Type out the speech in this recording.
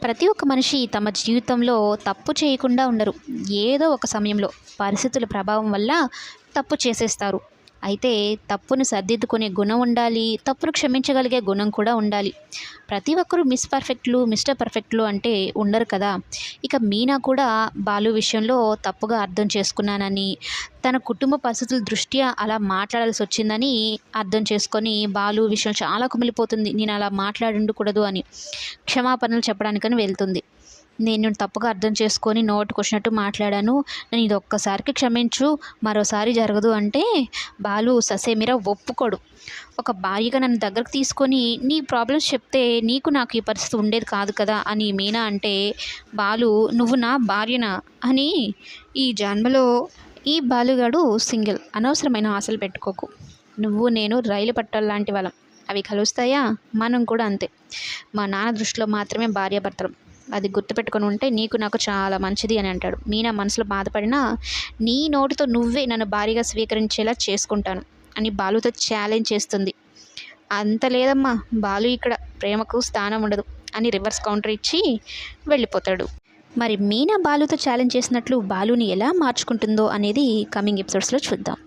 ప్రతి ఒక్క మనిషి తమ జీవితంలో తప్పు చేయకుండా ఉండరు. ఏదో ఒక సమయంలో పరిస్థితుల ప్రభావం వల్ల తప్పు చేసేస్తారు. అయితే తప్పును సరిదిద్దుకునే గుణం ఉండాలి. తప్పును క్షమించగలిగే గుణం కూడా ఉండాలి. ప్రతి ఒక్కరు మిస్ పర్ఫెక్ట్లు, మిస్టర్ పర్ఫెక్ట్లు అంటే ఉండరు కదా! ఇక మీనా కూడా బాలు విషయంలో తప్పుగా అర్థం చేసుకున్నానని, తన కుటుంబ పరిస్థితుల దృష్ట్యా అలా మాట్లాడాల్సొచ్చిందని అర్థం చేసుకొని బాలు విషయం చాలా కుమిలిపోతుంది. నేను అలా మాట్లాడుండకూడదు అని. క్షమాపణలు చెప్పడానికని వెళ్తుంది. నేను తప్పుగా అర్థం చేసుకొని నోటికొచ్చినట్టు మాట్లాడాను. నన్ను ఇదొక్కసారికి క్షమించు. మరోసారి జరగదు అంటే బాలు ససేమిరా ఒప్పుకోడు. ఒక భార్యగా నన్ను దగ్గరకు తీసుకొని నీ ప్రాబ్లమ్స్ చెప్తే నీకు నాకు ఈ పరిస్థితి ఉండేది కాదు కదా అని మీనా అంటే బాలు నువ్వు నా భార్యనా అని ఈ జన్మలో ఈ బాలుగాడు సింగిల్. అనవసరమైన ఆశలు పెట్టుకోకు. నువ్వు నేను రైలు పట్టాలు లాంటి వాళ్ళం. అవి కలుస్తాయా? మనం కూడా అంతే. మా నాన్న దృష్టిలో మాత్రమే భార్యాభర్తలం. అది గుర్తుపెట్టుకొని ఉంటే నీకు నాకు చాలా మంచిది అని అంటాడు. మీనా మనసులో బాధపడినా నీ నోటితో నువ్వే నన్ను భార్యగా స్వీకరించేలా చేసుకుంటాను అని బాలుతో ఛాలెంజ్ చేస్తుంది. అంత లేదమ్మా, బాలు ఇక్కడ ప్రేమకు స్థానం ఉండదు అని రివర్స్ కౌంటర్ ఇచ్చి వెళ్ళిపోతాడు. మరి మీనా బాలుతో ఛాలెంజ్ చేసినట్లు బాలుని ఎలా మార్చుకుంటుందో అనేది కమింగ్ ఎపిసోడ్స్లో చూద్దాం.